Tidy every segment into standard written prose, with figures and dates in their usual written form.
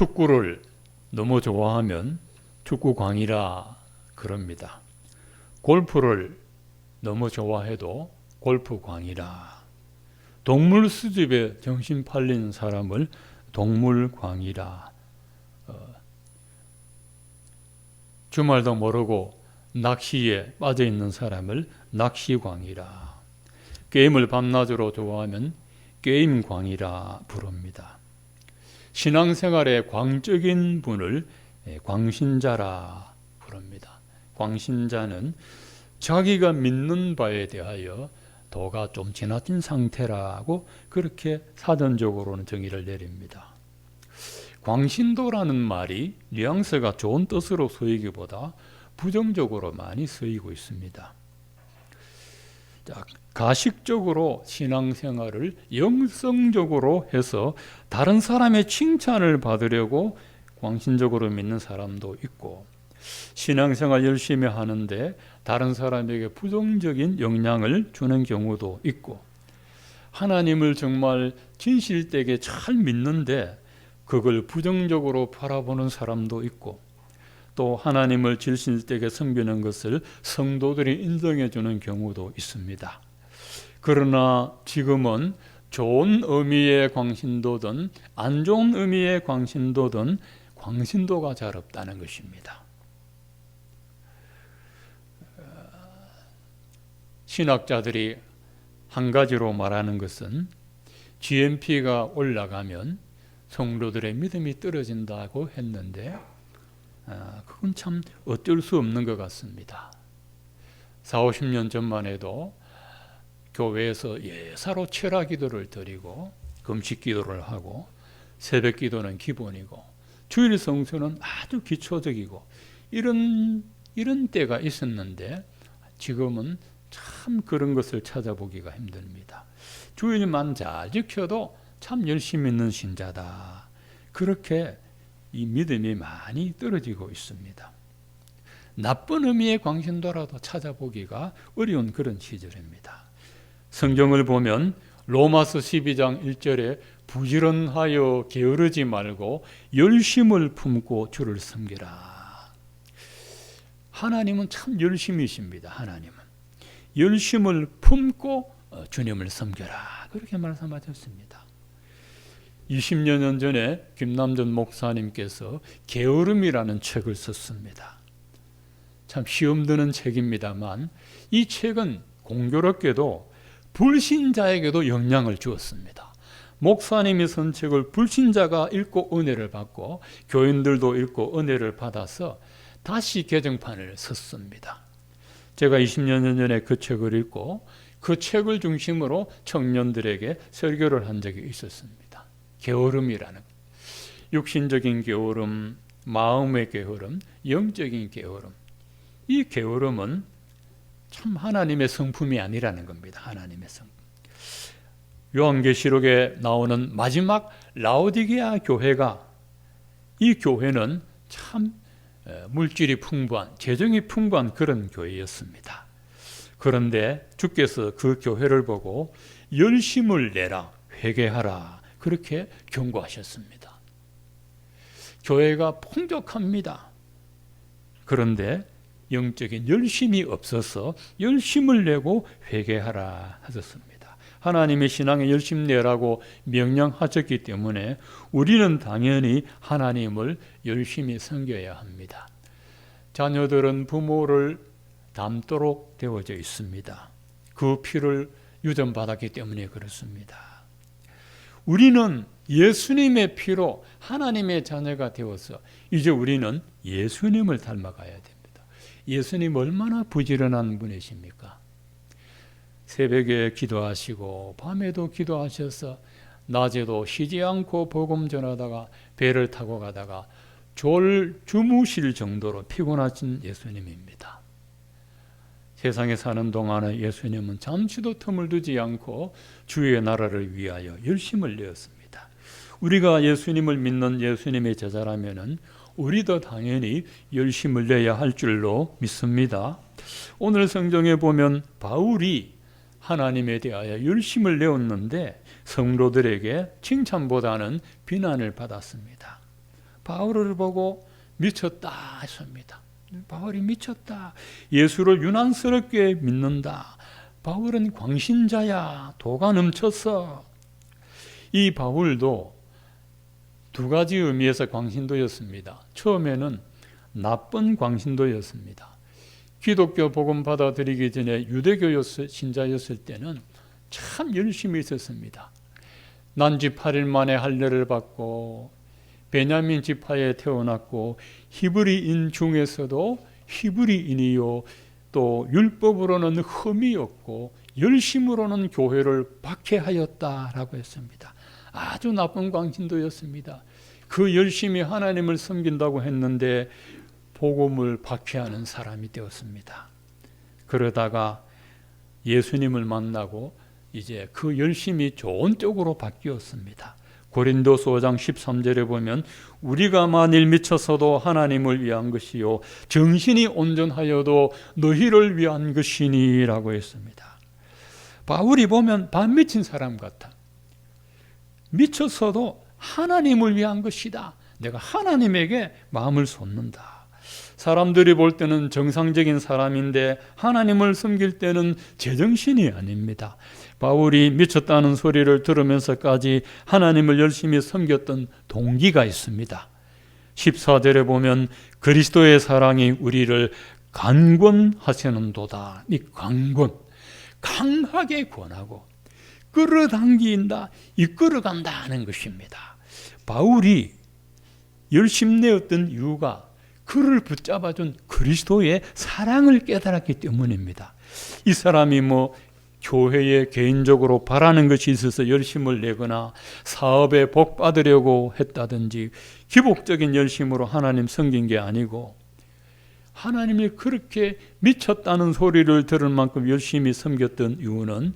축구를 너무 좋아하면 축구광이라 그럽니다. 골프를 너무 좋아해도 골프광이라, 동물 수집에 정신 팔린 사람을 동물광이라, 주말도 모르고 낚시에 빠져 있는 사람을 낚시광이라, 게임을 밤낮으로 좋아하면 게임광이라 부릅니다. 신앙생활의 광적인 분을 광신자라 부릅니다. 광신자는 자기가 믿는 바에 대하여 도가 좀 지나친 상태라고 그렇게 사전적으로는 정의를 내립니다. 광신도라는 말이 뉘앙스가 좋은 뜻으로 쓰이기보다 부정적으로 많이 쓰이고 있습니다. 자, 가식적으로 신앙생활을 영성적으로 해서 다른 사람의 칭찬을 받으려고 광신적으로 믿는 사람도 있고, 신앙생활 열심히 하는데 다른 사람에게 부정적인 영향을 주는 경우도 있고, 하나님을 정말 진실되게 잘 믿는데 그걸 부정적으로 바라보는 사람도 있고, 또 하나님을 진실되게 섬기는 것을 성도들이 인정해 주는 경우도 있습니다. 그러나 지금은 좋은 의미의 광신도든 안 좋은 의미의 광신도든 광신도가 잘 없다는 것입니다. 신학자들이 한 가지로 말하는 것은 GNP가 올라가면 성도들의 믿음이 떨어진다고 했는데, 그건 참 어쩔 수 없는 것 같습니다. 40, 50년 전만 해도 교회에서 예사로 철학 기도를 드리고 금식 기도를 하고 새벽 기도는 기본이고 주일 성수는 아주 기초적이고 이런 때가 있었는데, 지금은 참 그런 것을 찾아보기가 힘듭니다. 주일만 잘 지켜도 참 열심히 있는 신자다, 그렇게 이 믿음이 많이 떨어지고 있습니다. 나쁜 의미의 광신도라도 찾아보기가 어려운 그런 시절입니다. 성경을 보면 로마서 12장 1절에 부지런하여 게으르지 말고 열심을 품고 주를 섬기라. 하나님은 참 열심이십니다. 하나님은 열심을 품고 주님을 섬겨라, 그렇게 말씀하셨습니다. 20년 전에 김남전 목사님께서 게으름이라는 책을 썼습니다. 참 시험 드는 책입니다만 이 책은 공교롭게도 불신자에게도 영향을 주었습니다. 목사님이 쓴 책을 불신자가 읽고 은혜를 받고 교인들도 읽고 은혜를 받아서 다시 개정판을 썼습니다. 제가 20년 전에 그 책을 읽고 그 책을 중심으로 청년들에게 설교를 한 적이 있었습니다. 게으름이라는, 육신적인 게으름, 마음의 게으름, 영적인 게으름, 이 게으름은 참 하나님의 성품이 아니라는 겁니다. 하나님의 성품. 요한계시록에 나오는 마지막 라오디게아 교회가, 이 교회는 참 물질이 풍부한, 재정이 풍부한 그런 교회였습니다. 그런데 주께서 그 교회를 보고 열심을 내라, 회개하라, 그렇게 경고하셨습니다. 교회가 풍족합니다. 그런데 영적인 열심이 없어서 열심을 내고 회개하라 하셨습니다. 하나님의 신앙에 열심 내라고 명령하셨기 때문에 우리는 당연히 하나님을 열심히 섬겨야 합니다. 자녀들은 부모를 닮도록 되어져 있습니다. 그 피를 유전받았기 때문에 그렇습니다. 우리는 예수님의 피로 하나님의 자녀가 되어서 이제 우리는 예수님을 닮아가야 됩니다. 예수님 얼마나 부지런한 분이십니까? 새벽에 기도하시고 밤에도 기도하셔서 낮에도 쉬지 않고 복음 전하다가 배를 타고 가다가 주무실 정도로 피곤하신 예수님입니다. 세상에 사는 동안에 예수님은 잠시도 틈을 두지 않고 주의 나라를 위하여 열심을 내었습니다. 우리가 예수님을 믿는 예수님의 제자라면은 우리도 당연히 열심을 내야 할 줄로 믿습니다. 오늘 성경에 보면 바울이 하나님에 대하여 열심을 내었는데 성도들에게 칭찬보다는 비난을 받았습니다. 바울을 보고 미쳤다 했습니다. 바울이 미쳤다. 예수를 유난스럽게 믿는다. 바울은 광신자야. 도가 넘쳤어. 이 바울도 두 가지 의미에서 광신도였습니다. 처음에는 나쁜 광신도였습니다. 기독교 복음 받아들이기 전에 유대교 신자였을 때는 참 열심히 있었습니다. 난지 8일 만에 할례를 받고 베냐민 지파에 태어났고 히브리인 중에서도 히브리인이요 또 율법으로는 흠이었고 열심으로는 교회를 박해하였다라고 했습니다. 아주 나쁜 광신도였습니다. 그 열심히 하나님을 섬긴다고 했는데 복음을 박해하는 사람이 되었습니다. 그러다가 예수님을 만나고 이제 그 열심이 좋은 쪽으로 바뀌었습니다. 고린도서 5장 13절에 보면 우리가 만일 미쳐서도 하나님을 위한 것이요 정신이 온전하여도 너희를 위한 것이니라고 했습니다. 바울이 보면 반미친 사람 같아. 미쳤어도 하나님을 위한 것이다. 내가 하나님에게 마음을 쏟는다. 사람들이 볼 때는 정상적인 사람인데 하나님을 섬길 때는 제정신이 아닙니다. 바울이 미쳤다는 소리를 들으면서까지 하나님을 열심히 섬겼던 동기가 있습니다. 14절에 보면 그리스도의 사랑이 우리를 강권하시는도다. 이 강권, 강하게 권하고 끌어당긴다, 이끌어간다 하는 것입니다. 바울이 열심내었던 이유가 그를 붙잡아준 그리스도의 사랑을 깨달았기 때문입니다. 이 사람이 교회에 개인적으로 바라는 것이 있어서 열심을 내거나 사업에 복 받으려고 했다든지 기복적인 열심으로 하나님 섬긴 게 아니고 하나님이 그렇게 미쳤다는 소리를 들을 만큼 열심히 섬겼던 이유는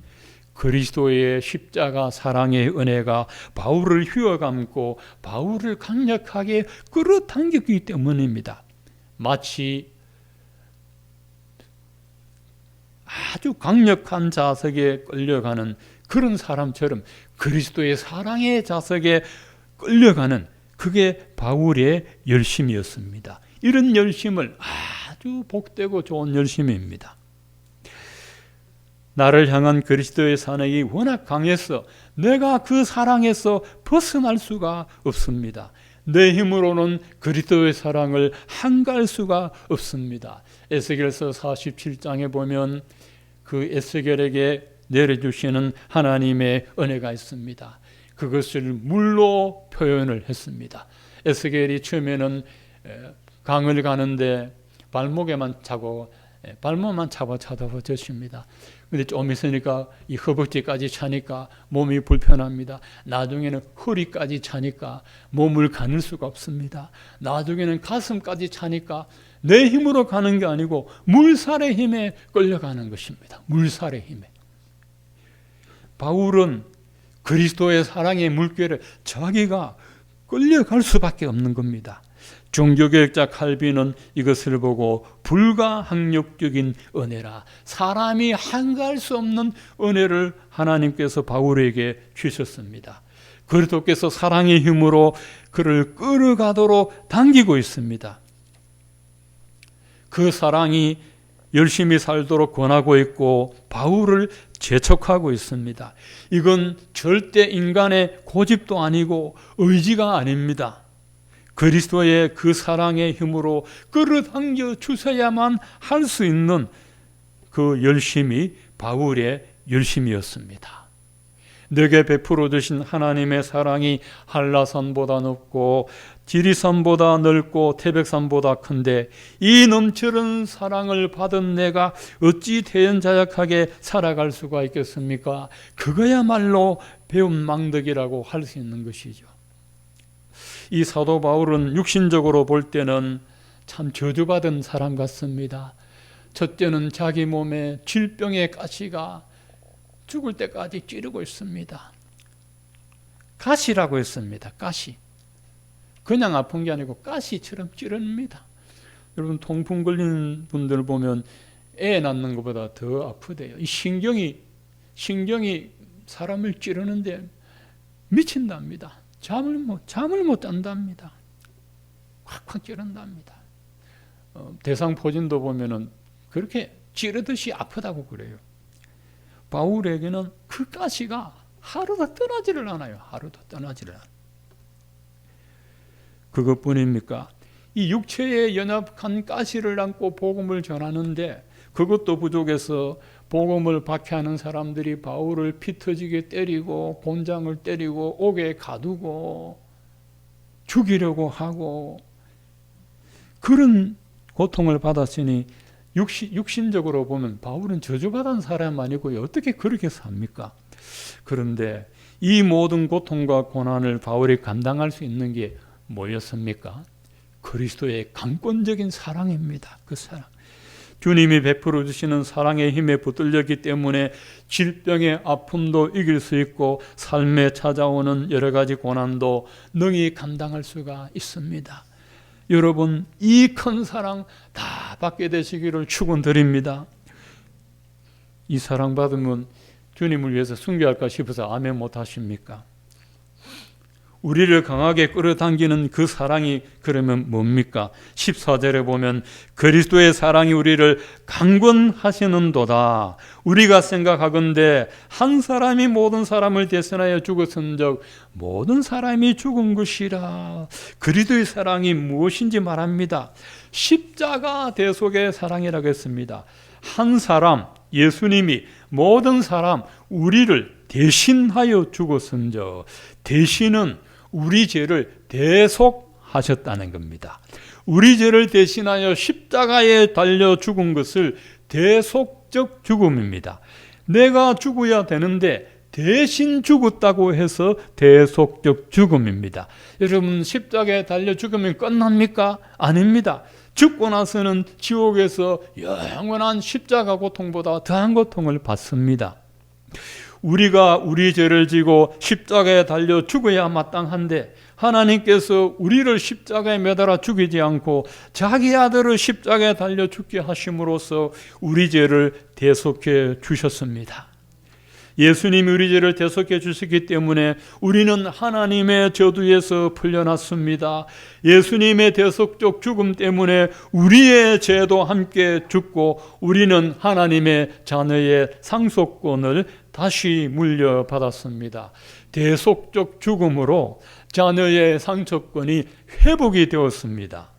그리스도의 십자가 사랑의 은혜가 바울을 휘어감고 바울을 강력하게 끌어당겼기 때문입니다. 마치 아주 강력한 자석에 끌려가는 그런 사람처럼 그리스도의 사랑의 자석에 끌려가는 그게 바울의 열심이었습니다. 이런 열심을 아주 복되고 좋은 열심입니다. 나를 향한 그리스도의 사랑이 워낙 강해서 내가 그 사랑에서 벗어날 수가 없습니다. 내 힘으로는 그리스도의 사랑을 한가할 수가 없습니다. 에스겔서 47장에 보면 그 에스겔에게 내려주시는 하나님의 은혜가 있습니다. 그것을 물로 표현을 했습니다. 에스겔이 처음에는 강을 가는데 발목만 잡아주십니다. 근데 좀 있으니까 이 허벅지까지 차니까 몸이 불편합니다. 나중에는 허리까지 차니까 몸을 가눌 수가 없습니다. 나중에는 가슴까지 차니까 내 힘으로 가는 게 아니고 물살의 힘에 끌려가는 것입니다. 물살의 힘에. 바울은 그리스도의 사랑의 물결에 자기가 끌려갈 수밖에 없는 겁니다. 종교개혁자 칼빈은 이것을 보고 불가항력적인 은혜라, 사람이 한가할 수 없는 은혜를 하나님께서 바울에게 주셨습니다. 그리스도께서 사랑의 힘으로 그를 끌어가도록 당기고 있습니다. 그 사랑이 열심히 살도록 권하고 있고 바울을 재촉하고 있습니다. 이건 절대 인간의 고집도 아니고 의지가 아닙니다. 그리스도의 그 사랑의 힘으로 끌어당겨 주셔야만 할 수 있는 그 열심이 바울의 열심이었습니다. 내게 베풀어 주신 하나님의 사랑이 한라산보다 높고 지리산보다 넓고 태백산보다 큰데 이 넘치는 사랑을 받은 내가 어찌 태연자약하게 살아갈 수가 있겠습니까? 그거야말로 배은망덕이라고 할 수 있는 것이죠. 이 사도 바울은 육신적으로 볼 때는 참 저주받은 사람 같습니다. 첫째는 자기 몸에 질병의 가시가 죽을 때까지 찌르고 있습니다. 가시라고 했습니다. 가시. 그냥 아픈 게 아니고 가시처럼 찌릅니다. 여러분 통풍 걸리는 분들 보면 애 낳는 것보다 더 아프대요. 이 신경이 사람을 찌르는데 미친답니다. 잠을 못 잔답니다. 확확 찌른답니다. 대상포진도 보면은 그렇게 찌르듯이 아프다고 그래요. 바울에게는 그 가시가 하루도 떠나지를 않아요. 하루도 떠나지를 않아요. 그것뿐입니까? 이 육체에 연약한 가시를 안고 복음을 전하는데 그것도 부족해서 복음을 박해하는 사람들이 바울을 피 터지게 때리고 곤장을 때리고 옥에 가두고 죽이려고 하고 그런 고통을 받았으니 육신적으로 보면 바울은 저주받은 사람 아니고요. 어떻게 그렇게 삽니까? 그런데 이 모든 고통과 고난을 바울이 감당할 수 있는 게 뭐였습니까? 그리스도의 강권적인 사랑입니다. 그 사랑. 주님이 베풀어 주시는 사랑의 힘에 붙들렸기 때문에 질병의 아픔도 이길 수 있고 삶에 찾아오는 여러 가지 고난도 능히 감당할 수가 있습니다. 여러분, 이 큰 사랑 다 받게 되시기를 축원드립니다. 이 사랑 받으면 주님을 위해서 순교할까 싶어서 아멘 못 하십니까? 우리를 강하게 끌어당기는 그 사랑이 그러면 뭡니까? 14절에 보면 그리스도의 사랑이 우리를 강권하시는도다. 우리가 생각하건대 한 사람이 모든 사람을 대신하여 죽었은즉 모든 사람이 죽은 것이라. 그리스도의 사랑이 무엇인지 말합니다. 십자가 대속의 사랑이라고 했습니다. 한 사람, 예수님이 모든 사람, 우리를 대신하여 죽었은즉, 대신은 우리 죄를 대속하셨다는 겁니다. 우리 죄를 대신하여 십자가에 달려 죽은 것을 대속적 죽음입니다. 내가 죽어야 되는데 대신 죽었다고 해서 대속적 죽음입니다. 여러분, 십자가에 달려 죽으면 끝납니까? 아닙니다. 죽고 나서는 지옥에서 영원한 십자가 고통보다 더한 고통을 받습니다. 우리가 우리 죄를 지고 십자가에 달려 죽어야 마땅한데 하나님께서 우리를 십자가에 매달아 죽이지 않고 자기 아들을 십자가에 달려 죽게 하심으로써 우리 죄를 대속해 주셨습니다. 예수님이 우리 죄를 대속해 주셨기 때문에 우리는 하나님의 저주에서 풀려났습니다. 예수님의 대속적 죽음 때문에 우리의 죄도 함께 죽고 우리는 하나님의 자녀의 상속권을 다시 물려받았습니다. 대속적 죽음으로 자녀의 상속권이 회복이 되었습니다.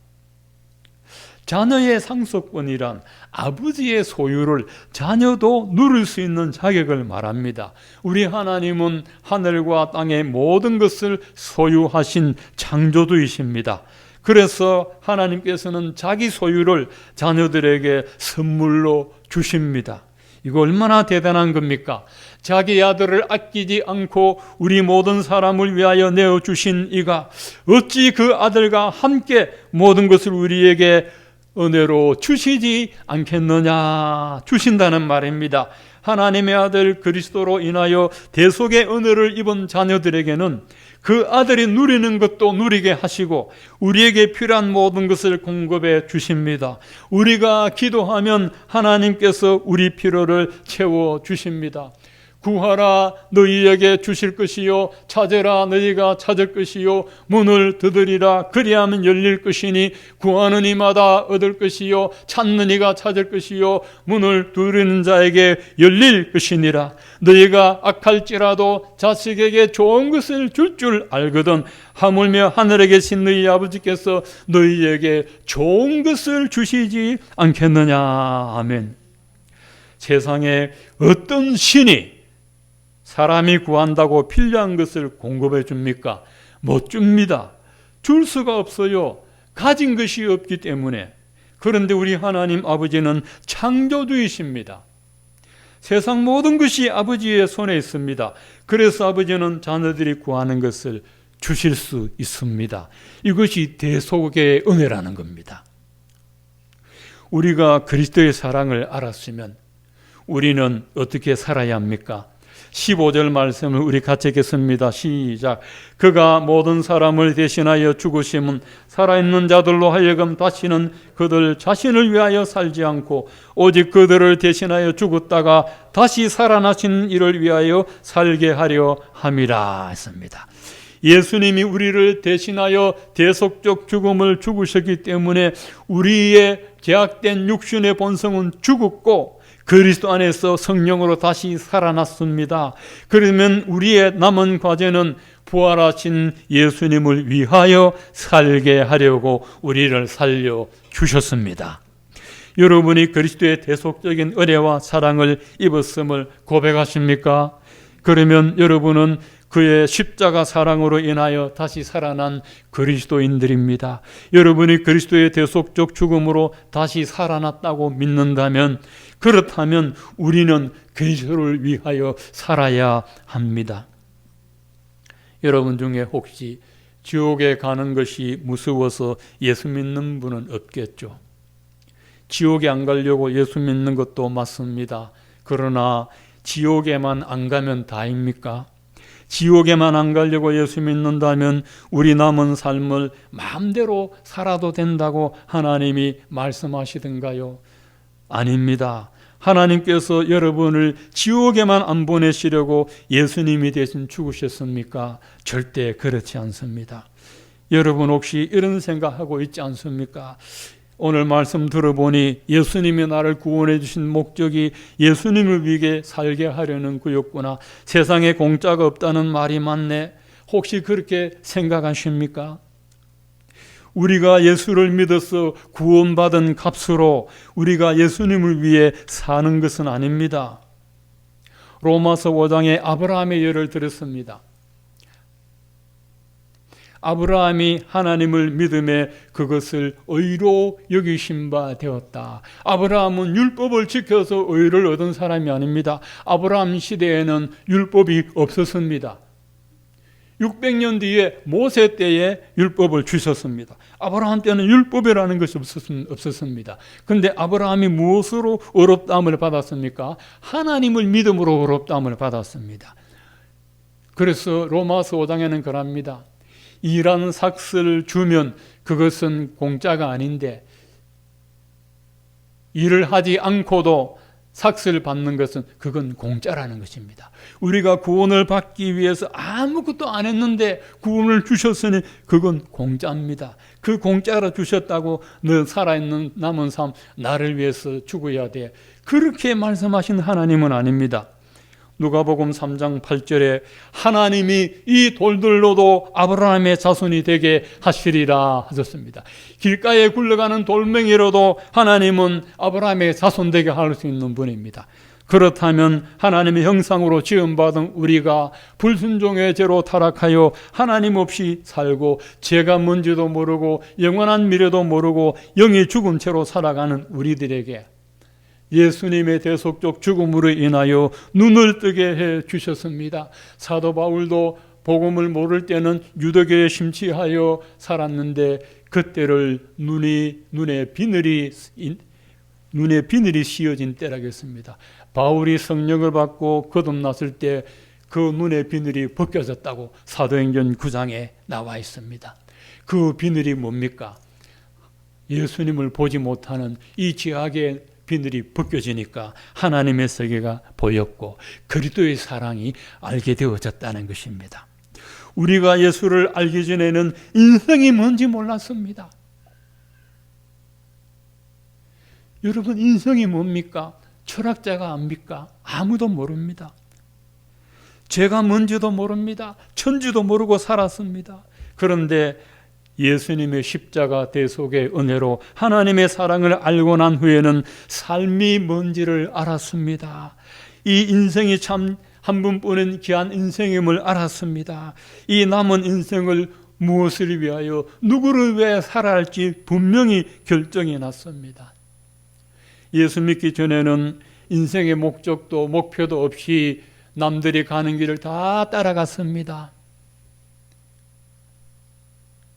자녀의 상속권이란 아버지의 소유를 자녀도 누릴 수 있는 자격을 말합니다. 우리 하나님은 하늘과 땅의 모든 것을 소유하신 창조주이십니다. 그래서 하나님께서는 자기 소유를 자녀들에게 선물로 주십니다. 이거 얼마나 대단한 겁니까? 자기 아들을 아끼지 않고 우리 모든 사람을 위하여 내어주신 이가 어찌 그 아들과 함께 모든 것을 우리에게 은혜로 주시지 않겠느냐. 주신다는 말입니다. 하나님의 아들 그리스도로 인하여 대속의 은혜를 입은 자녀들에게는 그 아들이 누리는 것도 누리게 하시고 우리에게 필요한 모든 것을 공급해 주십니다. 우리가 기도하면 하나님께서 우리 필요를 채워 주십니다. 구하라 너희에게 주실 것이요 찾으라 너희가 찾을 것이요 문을 두드리라 그리하면 열릴 것이니 구하는 이마다 얻을 것이요 찾는 이가 찾을 것이요 문을 두드리는 자에게 열릴 것이니라. 너희가 악할지라도 자식에게 좋은 것을 줄 줄 알거든 하물며 하늘에 계신 너희 아버지께서 너희에게 좋은 것을 주시지 않겠느냐. 아멘. 세상에 어떤 신이 사람이 구한다고 필요한 것을 공급해 줍니까? 못 줍니다. 줄 수가 없어요. 가진 것이 없기 때문에. 그런데 우리 하나님 아버지는 창조주이십니다. 세상 모든 것이 아버지의 손에 있습니다. 그래서 아버지는 자녀들이 구하는 것을 주실 수 있습니다. 이것이 대속의 은혜라는 겁니다. 우리가 그리스도의 사랑을 알았으면 우리는 어떻게 살아야 합니까? 15절 말씀을 우리 같이 읽겠습니다. 시작. 그가 모든 사람을 대신하여 죽으심은 살아있는 자들로 하여금 다시는 그들 자신을 위하여 살지 않고 오직 그들을 대신하여 죽었다가 다시 살아나신 이를 위하여 살게 하려 함이라 했습니다. 예수님이 우리를 대신하여 대속적 죽음을 죽으셨기 때문에 우리의 죄악된 육신의 본성은 죽었고 그리스도 안에서 성령으로 다시 살아났습니다. 그러면 우리의 남은 과제는 부활하신 예수님을 위하여 살게 하려고 우리를 살려 주셨습니다. 여러분이 그리스도의 대속적인 은혜와 사랑을 입었음을 고백하십니까? 그러면 여러분은 그의 십자가 사랑으로 인하여 다시 살아난 그리스도인들입니다. 여러분이 그리스도의 대속적 죽음으로 다시 살아났다고 믿는다면, 그렇다면 우리는 그리스도를 위하여 살아야 합니다. 여러분 중에 혹시 지옥에 가는 것이 무서워서 예수 믿는 분은 없겠죠. 지옥에 안 가려고 예수 믿는 것도 맞습니다. 그러나 지옥에만 안 가면 다입니까? 지옥에만 안 가려고 예수 믿는다면 우리 남은 삶을 마음대로 살아도 된다고 하나님이 말씀하시던가요? 아닙니다. 하나님께서 여러분을 지옥에만 안 보내시려고 예수님이 대신 죽으셨습니까? 절대 그렇지 않습니다. 여러분 혹시 이런 생각하고 있지 않습니까? 오늘 말씀 들어보니 예수님이 나를 구원해 주신 목적이 예수님을 위해 살게 하려는 거였구나. 세상에 공짜가 없다는 말이 맞네. 혹시 그렇게 생각하십니까? 우리가 예수를 믿어서 구원받은 값으로 우리가 예수님을 위해 사는 것은 아닙니다. 로마서 5장에 아브라함의 예를 들었습니다. 아브라함이 하나님을 믿음에 그것을 의로 여기신 바 되었다. 아브라함은 율법을 지켜서 의를 얻은 사람이 아닙니다. 아브라함 시대에는 율법이 없었습니다. 600년 뒤에 모세 때에 율법을 주셨습니다. 아브라함 때는 율법이라는 것이 없었습니다. 그런데 아브라함이 무엇으로 의롭다함을 받았습니까? 하나님을 믿음으로 의롭다함을 받았습니다. 그래서 로마서 5장에는 그럽니다. 일한 삭슬을 주면 그것은 공짜가 아닌데 일을 하지 않고도 삭슬을 받는 것은 그건 공짜라는 것입니다. 우리가 구원을 받기 위해서 아무것도 안 했는데 구원을 주셨으니 그건 공짜입니다. 그 공짜로 주셨다고 너 살아있는 남은 삶 나를 위해서 죽어야 돼. 그렇게 말씀하신 하나님은 아닙니다. 누가복음 3장 8절에 하나님이 이 돌들로도 아브라함의 자손이 되게 하시리라 하셨습니다. 길가에 굴러가는 돌멩이로도 하나님은 아브라함의 자손 되게 할 수 있는 분입니다. 그렇다면 하나님의 형상으로 지음받은 우리가 불순종의 죄로 타락하여 하나님 없이 살고 죄가 뭔지도 모르고 영원한 미래도 모르고 영이 죽은 채로 살아가는 우리들에게 예수님의 대속적 죽음으로 인하여 눈을 뜨게 해 주셨습니다. 사도 바울도 복음을 모를 때는 유대교에 심취하여 살았는데 그때를 눈에 비늘이 씌어진 때라겠습니다. 바울이 성령을 받고 거듭났을 때 그 눈의 비늘이 벗겨졌다고 사도행전 9장에 나와 있습니다. 그 비늘이 뭡니까? 예수님을 보지 못하는 이 죄악의 비늘이 벗겨지니까 하나님의 세계가 보였고 그리스도의 사랑이 알게 되어졌다는 것입니다. 우리가 예수를 알기 전에는 인생이 뭔지 몰랐습니다. 여러분 인생이 뭡니까? 철학자가 압니까? 아무도 모릅니다. 죄가 뭔지도 모릅니다. 천지도 모르고 살았습니다. 그런데 예수님의 십자가 대속의 은혜로 하나님의 사랑을 알고 난 후에는 삶이 뭔지를 알았습니다. 이 인생이 참 한 번뿐인 귀한 인생임을 알았습니다. 이 남은 인생을 무엇을 위하여 누구를 위해 살아야 할지 분명히 결정이 났습니다. 예수 믿기 전에는 인생의 목적도 목표도 없이 남들이 가는 길을 다 따라갔습니다.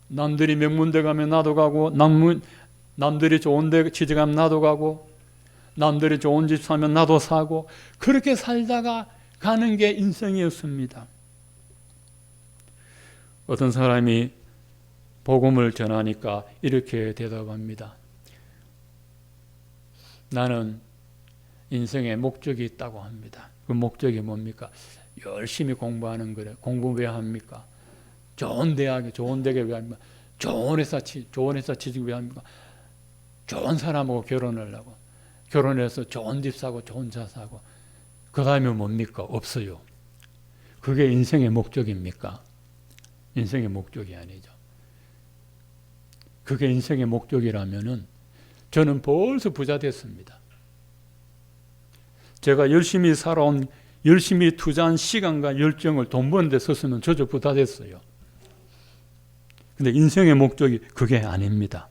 남들이 명문대 가면 나도 가고 남들이 좋은 데 취직하면 나도 가고 남들이 좋은 집 사면 나도 사고 그렇게 살다가 가는 게 인생이었습니다. 어떤 사람이 복음을 전하니까 이렇게 대답합니다. 나는 인생에 목적이 있다고 합니다. 그 목적이 뭡니까? 열심히 공부하는 거래. 공부 왜 합니까? 좋은 대학에, 좋은 대학에 왜 합니까? 좋은 회사 취직을 왜 합니까? 좋은 사람하고 결혼을 하고, 결혼해서 좋은 집 사고, 좋은 차 사고, 그 다음에 뭡니까? 없어요. 그게 인생의 목적입니까? 인생의 목적이 아니죠. 그게 인생의 목적이라면은 저는 벌써 부자 됐습니다. 제가 열심히 살아온, 열심히 투자한 시간과 열정을 돈 버는 데 썼으면 저도 부자 됐어요. 근데 인생의 목적이 그게 아닙니다.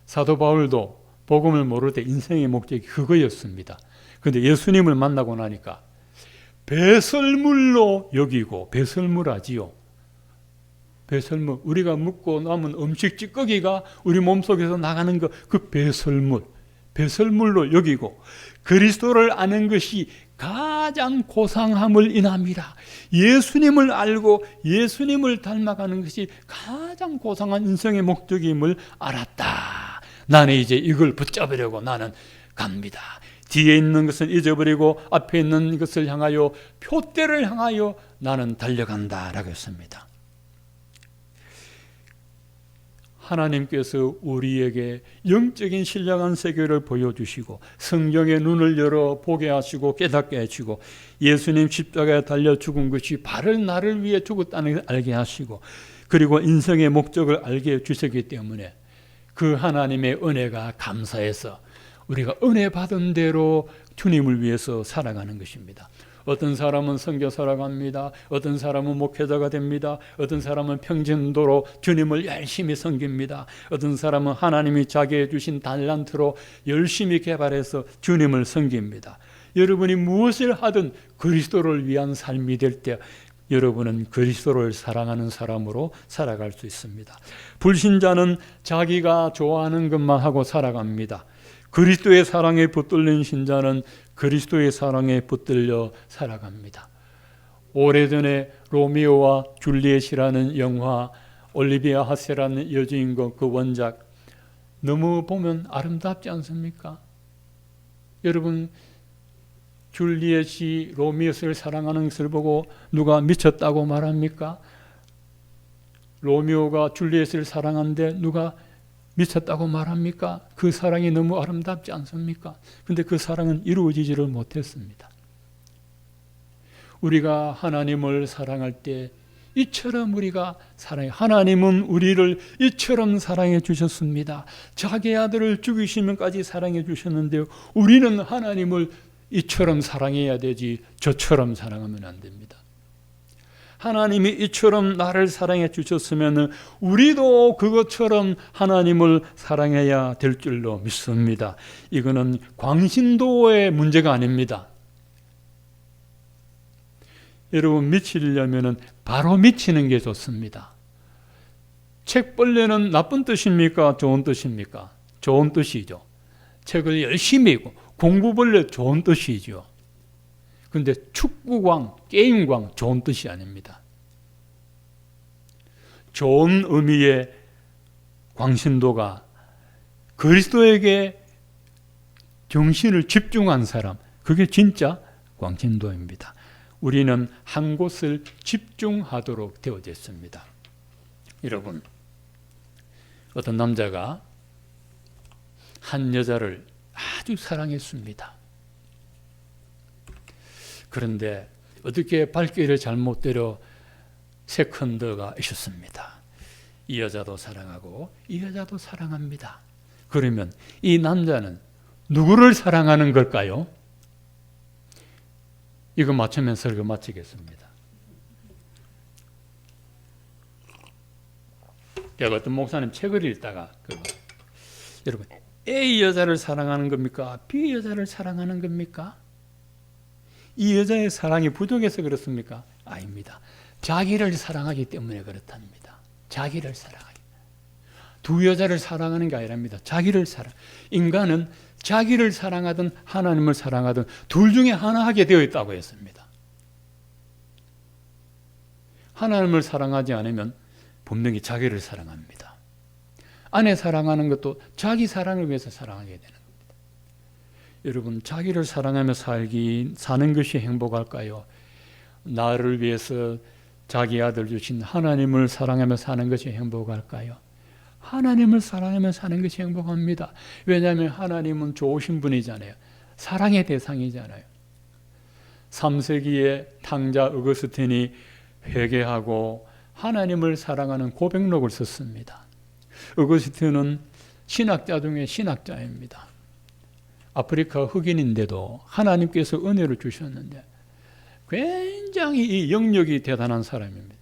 사도 바울도 복음을 모를 때 인생의 목적이 그거였습니다. 근데 예수님을 만나고 나니까 배설물로 여기고, 배설물하지요. 배설물, 우리가 먹고 남은 음식 찌꺼기가 우리 몸속에서 나가는 거, 그 배설물로 여기고, 그리스도를 아는 것이 가장 고상함을 인합니다. 예수님을 알고 예수님을 닮아가는 것이 가장 고상한 인생의 목적임을 알았다. 나는 이제 이걸 붙잡으려고 나는 갑니다. 뒤에 있는 것은 잊어버리고 앞에 있는 것을 향하여, 표대를 향하여 나는 달려간다라고 했습니다. 하나님께서 우리에게 영적인 신령한 세계를 보여주시고 성경의 눈을 열어 보게 하시고 깨닫게 하시고 예수님 십자가에 달려 죽은 것이 바로 나를 위해 죽었다는 걸 알게 하시고, 그리고 인생의 목적을 알게 해주셨기 때문에 그 하나님의 은혜가 감사해서 우리가 은혜 받은 대로 주님을 위해서 살아가는 것입니다. 어떤 사람은 선교 살아갑니다. 어떤 사람은 목회자가 됩니다. 어떤 사람은 평전도로 주님을 열심히 섬깁니다. 어떤 사람은 하나님이 자기에 주신 달란트로 열심히 개발해서 주님을 섬깁니다. 여러분이 무엇을 하든 그리스도를 위한 삶이 될 때 여러분은 그리스도를 사랑하는 사람으로 살아갈 수 있습니다. 불신자는 자기가 좋아하는 것만 하고 살아갑니다. 그리스도의 사랑에 붙들린 신자는 그리스도의 사랑에 붙들려 살아갑니다. 오래전에 로미오와 줄리엣이라는 영화, 올리비아 하세라는 여주인공 그 원작 너무 보면 아름답지 않습니까? 여러분, 줄리엣이 로미오를 사랑하는 것을 보고 누가 미쳤다고 말합니까? 로미오가 줄리엣을 사랑하는데 누가 미쳤다고 말합니까? 그 사랑이 너무 아름답지 않습니까? 근데 그 사랑은 이루어지지를 못했습니다. 우리가 하나님을 사랑할 때 이처럼 우리가 사랑해, 하나님은 우리를 이처럼 사랑해 주셨습니다. 자기 아들을 죽이시면까지 사랑해 주셨는데요, 우리는 하나님을 이처럼 사랑해야 되지 저처럼 사랑하면 안 됩니다. 하나님이 이처럼 나를 사랑해 주셨으면 우리도 그것처럼 하나님을 사랑해야 될 줄로 믿습니다. 이거는 광신도의 문제가 아닙니다. 여러분, 미치려면 바로 미치는 게 좋습니다. 책벌레는 나쁜 뜻입니까? 좋은 뜻입니까? 좋은 뜻이죠. 책을 열심히 읽고 공부벌레 좋은 뜻이죠. 그런데 축구광, 게임광 좋은 뜻이 아닙니다. 좋은 의미의 광신도가 그리스도에게 정신을 집중한 사람, 그게 진짜 광신도입니다. 우리는 한 곳을 집중하도록 되어졌습니다. 여러분, 어떤 남자가 한 여자를 아주 사랑했습니다. 그런데 어떻게 발길을 잘못 들여 세컨드가 있었습니다. 이 여자도 사랑하고 이 여자도 사랑합니다. 그러면 이 남자는 누구를 사랑하는 걸까요? 이거 맞추면 설교 마치겠습니다. 제가 어떤 목사님 책을 읽다가 여러분, A 여자를 사랑하는 겁니까? B 여자를 사랑하는 겁니까? 이 여자의 사랑이 부족해서 그렇습니까? 아닙니다. 자기를 사랑하기 때문에 그렇답니다. 자기를 사랑하기. 두 여자를 사랑하는 게 아니랍니다. 자기를 사랑. 인간은 자기를 사랑하든 하나님을 사랑하든 둘 중에 하나 하게 되어 있다고 했습니다. 하나님을 사랑하지 않으면 분명히 자기를 사랑합니다. 아내 사랑하는 것도 자기 사랑을 위해서 사랑하게 되는 겁니다. 여러분, 자기를 사랑하며 사는 것이 행복할까요? 나를 위해서 자기 아들 주신 하나님을 사랑하며 사는 것이 행복할까요? 하나님을 사랑하며 사는 것이 행복합니다. 왜냐하면 하나님은 좋으신 분이잖아요. 사랑의 대상이잖아요. 3세기에 탕자 어거스틴이 회개하고 하나님을 사랑하는 고백록을 썼습니다. 어거스틴은 신학자 중에 신학자입니다. 아프리카 흑인인데도 하나님께서 은혜를 주셨는데 굉장히 이 영역이 대단한 사람입니다.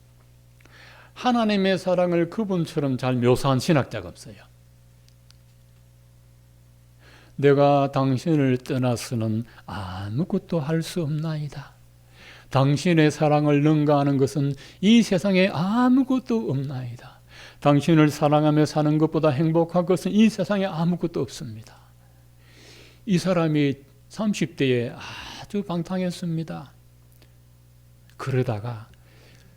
하나님의 사랑을 그분처럼 잘 묘사한 신학자가 없어요. 내가 당신을 떠나서는 아무것도 할 수 없나이다. 당신의 사랑을 능가하는 것은 이 세상에 아무것도 없나이다. 당신을 사랑하며 사는 것보다 행복한 것은 이 세상에 아무것도 없습니다. 이 사람이 30대에 아주 방탕했습니다. 그러다가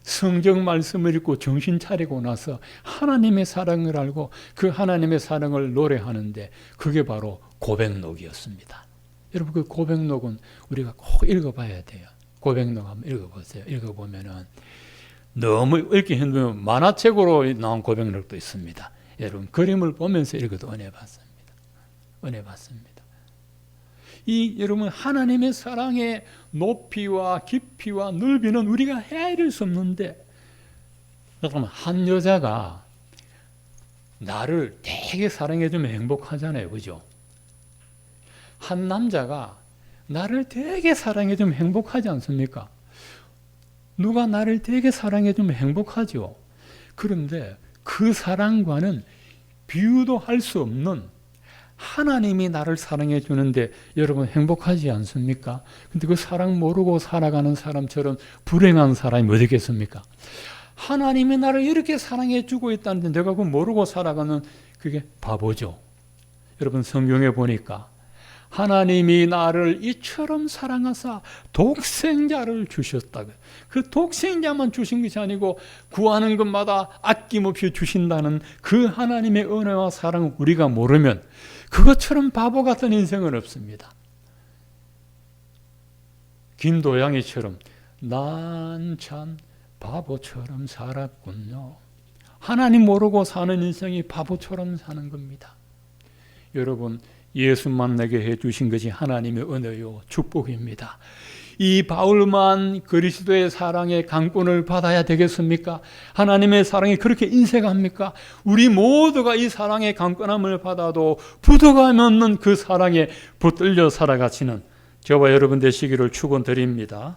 성경 말씀을 읽고 정신 차리고 나서 하나님의 사랑을 알고 그 하나님의 사랑을 노래하는데 그게 바로 고백록이었습니다. 여러분 그 고백록은 우리가 꼭 읽어봐야 돼요. 고백록 한번 읽어보세요. 읽어보면은 너무 읽기 힘들면 만화책으로 나온 고백록도 있습니다. 여러분 그림을 보면서 읽어도 은혜 받습니다. 은혜 받습니다. 이 여러분 하나님의 사랑의 높이와 깊이와 넓이는 우리가 헤아릴 수 없는데, 여러분 한 여자가 나를 되게 사랑해주면 행복하잖아요, 그죠? 한 남자가 나를 되게 사랑해주면 행복하지 않습니까? 누가 나를 되게 사랑해주면 행복하죠. 그런데 그 사랑과는 비유도 할 수 없는 하나님이 나를 사랑해 주는데 여러분 행복하지 않습니까? 근데 그 사랑 모르고 살아가는 사람처럼 불행한 사람이 어디겠습니까? 하나님이 나를 이렇게 사랑해 주고 있다는데 내가 그거 모르고 살아가는 그게 바보죠. 여러분 성경에 보니까 하나님이 나를 이처럼 사랑하사 독생자를 주셨다. 그 독생자만 주신 것이 아니고 구하는 것마다 아낌없이 주신다는 그 하나님의 은혜와 사랑을 우리가 모르면 그것처럼 바보 같은 인생은 없습니다. 김도양이처럼 난 참 바보처럼 살았군요. 하나님 모르고 사는 인생이 바보처럼 사는 겁니다. 여러분 예수만 내게 해주신 것이 하나님의 은혜요 축복입니다. 이 바울만 그리스도의 사랑의 강권을 받아야 되겠습니까? 하나님의 사랑이 그렇게 인색합니까? 우리 모두가 이 사랑의 강권함을 받아도 부도가 없는 그 사랑에 붙들려 살아가시는 저와 여러분 되시기를 축원드립니다.